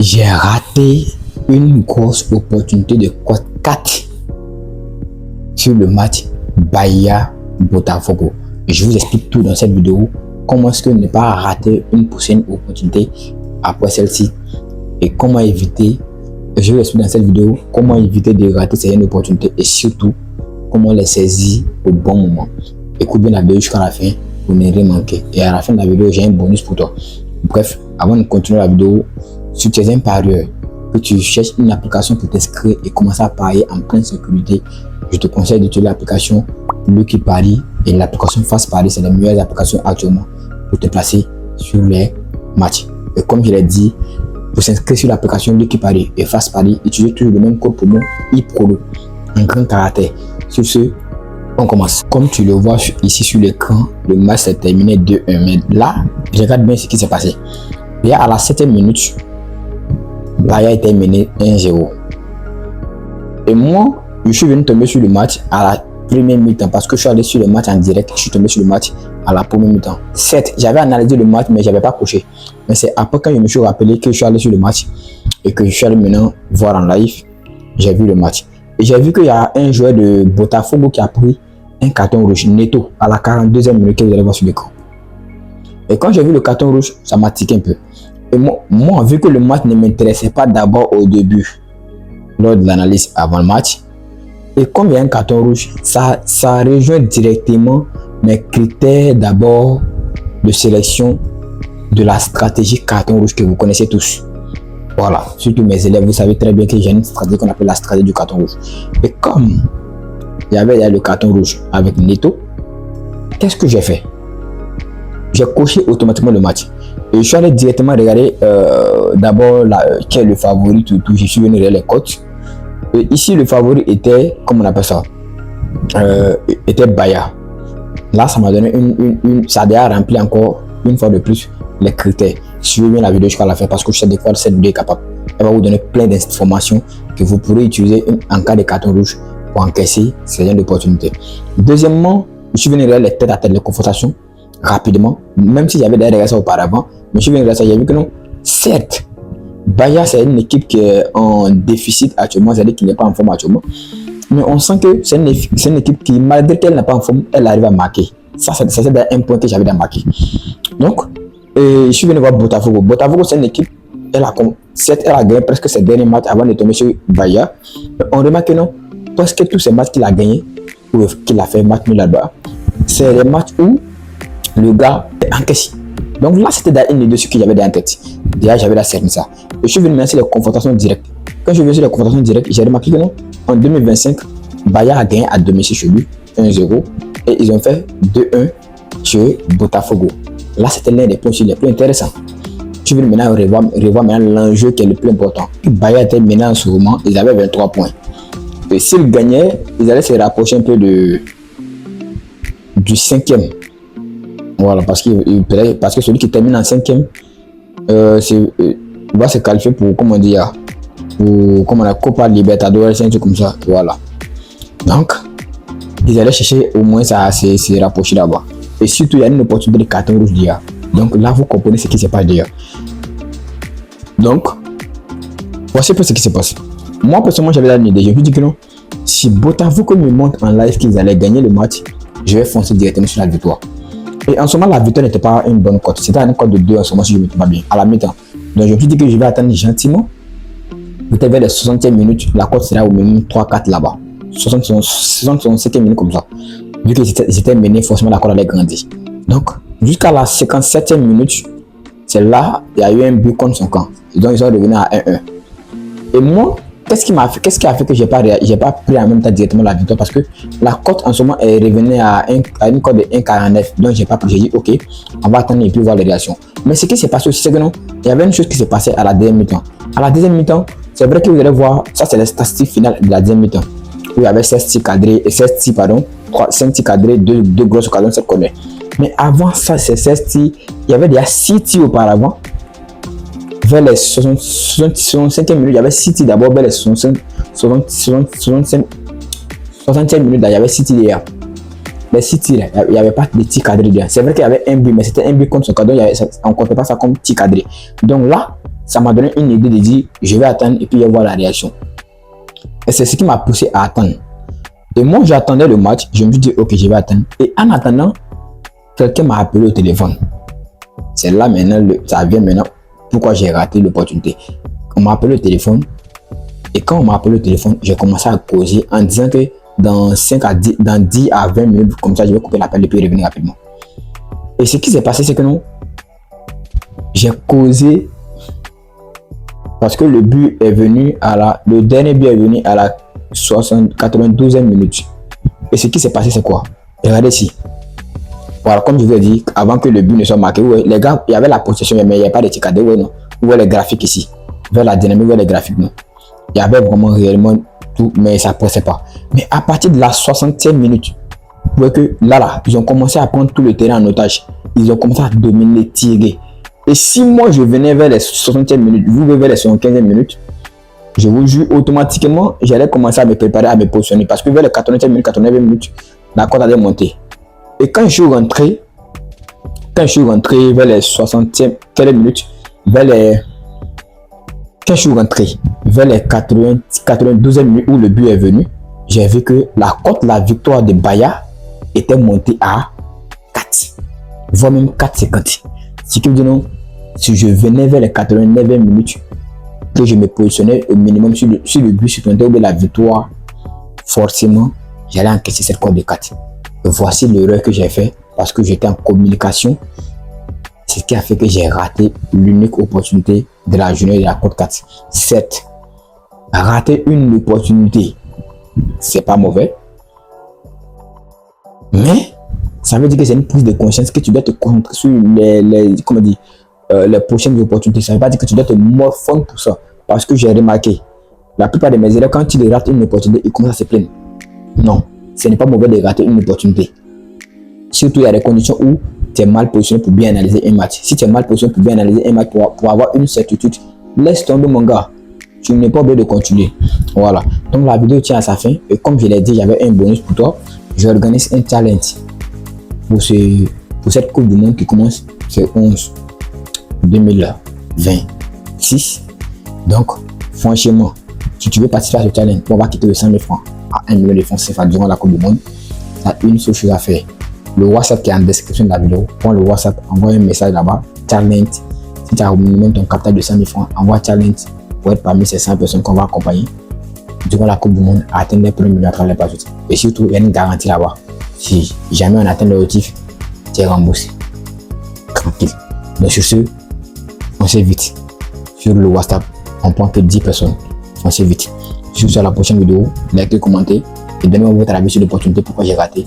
J'ai raté une grosse opportunité de cote 4 sur le match Bahia-Botafogo. Je vous explique tout dans cette vidéo. Comment est-ce que ne pas rater une prochaine opportunité après celle-ci et comment éviter, je vous explique dans cette vidéo comment éviter de rater certaines opportunités et surtout comment les saisir au bon moment. Écoute bien la vidéo jusqu'à la fin pour ne rien manquer. Et à la fin de la vidéo, j'ai un bonus pour toi. Bref, avant de continuer la vidéo, si tu es un parieur, que tu cherches une application pour t'inscrire et commencer à parier en pleine sécurité, je te conseille d'utiliser l'application Lucky Paris et l'application Fast Paris. C'est les meilleures applications actuellement pour te placer sur les matchs. Et comme je l'ai dit, pour s'inscrire sur l'application Lucky Paris et Fast Paris, utilisez toujours le même code promo IPROLO en grand caractère. Sur ce, on commence. Comme tu le vois ici sur l'écran, le match s'est terminé 2-1. Mais là, je regarde bien ce qui s'est passé. Et à la 7e minute, Bahia était mené 1-0. Et moi, je suis venu tomber sur le match à la première mi-temps parce que je suis allé sur le match en direct. Je suis tombé sur le match à la première mi-temps. Certes, j'avais analysé le match, mais je n'avais pas coché. Mais c'est après quand je me suis rappelé que je suis allé sur le match et que je suis allé maintenant voir en live, j'ai vu le match. Et j'ai vu qu'il y a un joueur de Botafogo qui a pris un carton rouge, Neto, à la 42e minute que vous allez voir sur l'écran. Et quand j'ai vu le carton rouge, ça m'a tiqué un peu. Et moi, vu que le match ne m'intéressait pas d'abord au début, lors de l'analyse avant le match, et comme il y a un carton rouge, ça rejoint directement mes critères d'abord de sélection de la stratégie carton rouge que vous connaissez tous. Voilà, surtout mes élèves, vous savez très bien que j'ai une stratégie qu'on appelle la stratégie du carton rouge. Et comme il y avait le carton rouge avec Neto, qu'est-ce que j'ai fait? J'ai coché automatiquement le match. Et je suis allé directement regarder d'abord qui est le favori, tout. Je suis venu regarder les cotes. Et ici, le favori était, comment on appelle ça, était Bahia. Là, ça m'a donné ça a déjà rempli encore une fois de plus les critères. Suivez bien la vidéo jusqu'à la fin parce que je sais de quoi cette vidéo est capable. Elle va vous donner plein d'informations que vous pourrez utiliser en cas de carton rouge pour encaisser ces genre d'opportunités. Deuxièmement, je suis venu regarder les têtes à tête, les confrontations rapidement, même si j'avais déjà regardé ça auparavant, mais je suis venu regarder ça, j'ai vu que non, certes, Bahia c'est une équipe qui est en déficit actuellement, c'est-à-dire qu'il n'est pas en forme actuellement, mais on sent que c'est une équipe qui, malgré qu'elle n'est pas en forme, elle arrive à marquer. Ça c'est un point que j'avais déjà marqué. Donc, je suis venu voir Botafogo. Botafogo c'est une équipe, elle a gagné presque ses derniers matchs avant de tomber sur Bahia. On remarque que non, presque tous ces matchs qu'il a gagné, ou qu'il a fait match nul là-bas, c'est les matchs où le gars est encaissé. Donc là, c'était une idée que j'avais dans la tête. Déjà, j'avais la cerné ça. Et je suis venu sur les confrontations directes. Quand je suis venu sur les confrontations directes, j'ai remarqué que non, en 2025, Bahia a gagné à domicile chez lui, 1-0. Et ils ont fait 2-1 chez Botafogo. Là, c'était l'un des points les plus intéressants. Je suis venu maintenant revoir maintenant l'enjeu qui est le plus important. Bahia était maintenant en ce moment, ils avaient 23 points. Et s'ils gagnaient, ils allaient se rapprocher un peu du 5e. Voilà, parce que celui qui termine en 5e va se qualifier pour, comment dire, pour la Copa Libertadores, un truc comme ça. Voilà. Donc, ils allaient chercher au moins à se rapprocher là-bas. Et surtout, il y a une opportunité de carton rouge d'hier. Donc là, vous comprenez ce qui se passe d'ailleurs. Donc, voici un peu ce qui se passe. Moi, personnellement, j'avais une idée. Je me dis que non, si Botafogo me montre en live qu'ils allaient gagner le match, je vais foncer directement sur la victoire. Et en ce moment, la victoire n'était pas une bonne cote. C'était une cote de 2 en ce moment, si je ne me trompe pas bien, à la mi-temps. Donc, je me suis dit que je vais attendre gentiment. Peut-être vers les 60e minutes, la cote sera au minimum 3-4 là-bas. 65e minute comme ça. Vu que j'étais mené, forcément, la cote allait grandir. Donc, jusqu'à la 57e minute, c'est là, il y a eu un but contre son camp. Et donc, ils sont revenus à 1-1. Et moi, qu'est-ce qui a fait que j'ai pas pris en même temps directement la victoire? Parce que la cote en ce moment est revenue à une cote de 1,49. Donc j'ai pas pris. J'ai dit ok, on va attendre et puis voir les réactions. Mais ce qui s'est passé aussi, c'est que non, il y avait une chose qui s'est passée à la deuxième mi-temps. À la deuxième mi-temps, c'est vrai que vous allez voir, ça c'est les statistiques finales de la deuxième mi-temps. Où il y avait 16 tirs cadrés, 5 tirs cadrés, 2 grosses occasions, 7 corners. Mais avant ça, ces 16 tirs, il y avait déjà 6 tirs auparavant. Vers les 65e minute, il y avait 6 tirs d'abord, vers les 60e minute, il y avait 6 tirs derrière. Les 6 tirs, il n'y avait pas de tir cadré derrière. C'est vrai qu'il y avait un but, mais c'était un but contre son cadre, on ne comptait pas ça comme tir cadré. Donc là, ça m'a donné une idée de dire, je vais attendre et puis je vais voir la réaction. Et c'est ce qui m'a poussé à attendre. Et moi, j'attendais le match, je me suis dit, ok, je vais attendre. Et en attendant, quelqu'un m'a appelé au téléphone. C'est là maintenant, ça vient maintenant, pourquoi j'ai raté l'opportunité. On m'a appelé au téléphone. Et quand on m'a appelé au téléphone, j'ai commencé à causer en disant que dans 10 à 20 minutes, comme ça, je vais couper l'appel et puis revenir rapidement. Et ce qui s'est passé, c'est que non, j'ai causé parce que le dernier but est venu à la 92e minute. Et ce qui s'est passé, c'est quoi? Regardez ici. Voilà, comme je vous ai dit, avant que le but ne soit marqué, ouais, les gars, il y avait la possession, mais il n'y avait pas de tic à deux, ouais, non. Où est les graphiques ici? Vers la dynamique, où est les graphiques, non. Il y avait vraiment réellement tout, mais ça ne pressait pas. Mais à partir de la 60e minute, vous voyez que là, ils ont commencé à prendre tout le terrain en otage. Ils ont commencé à dominer, tirer. Et si moi je venais vers les 60e minutes, vous vers les 75e minutes, je vous jure, automatiquement, j'allais commencer à me préparer, à me positionner. Parce que vers les 80e minutes, 89e minutes, la cote allait monter. Et quand je suis rentré vers les 60e minutes, quand je suis rentré vers les 92e minutes où le but est venu, j'ai vu que la cote, la victoire de Bahia était montée à 4, voire même 4,50. Ce qui veut dire non, si je venais vers les 89e minutes, que je me positionnais au minimum sur le but supplémentaire ou la victoire, forcément, j'allais encaisser cette cote de 4. Et voici l'erreur que j'ai fait parce que j'étais en communication. C'est ce qui a fait que j'ai raté l'unique opportunité de la journée de la cote 4. Certes, rater une opportunité, c'est pas mauvais. Mais ça veut dire que c'est une prise de conscience que tu dois te concentrer sur les prochaines opportunités. Ça ne veut pas dire que tu dois te morfondre pour ça. Parce que j'ai remarqué, la plupart de mes élèves, quand ils ratent une opportunité, ils commencent à se plaindre. Non, ce n'est pas mauvais de rater une opportunité. Surtout, il y a des conditions où tu es mal positionné pour bien analyser un match. Si tu es mal positionné pour bien analyser un match, pour avoir une certitude, laisse tomber mon gars. Tu n'es pas obligé de continuer. Voilà. Donc la vidéo tient à sa fin. Et comme je l'ai dit, j'avais un bonus pour toi. J'organise un challenge pour cette Coupe du Monde qui commence ce 11 2026. Donc, franchement, si tu veux participer à ce challenge, on va quitter le 100 000 francs à 1 million de francs CFA durant la Coupe du Monde. Tu as une seule chose à faire. Le WhatsApp qui est en description de la vidéo, prends le WhatsApp, envoie un message là-bas, challenge. Si tu as au minimum ton capital de 100 000 francs, envoie challenge pour être parmi ces 100 personnes qu'on va accompagner durant la Coupe du Monde à atteindre les premiers millions à travers les pages. Et surtout, il y a une garantie là-bas. Si jamais on atteint l'objectif, tu es remboursé. Tranquille. Donc sur ce, foncez vite. Sur le WhatsApp, on prend que 10 personnes. Foncez vite. Sur la prochaine vidéo, likez, commentez et donnez-moi votre avis sur l'opportunité pourquoi j'ai raté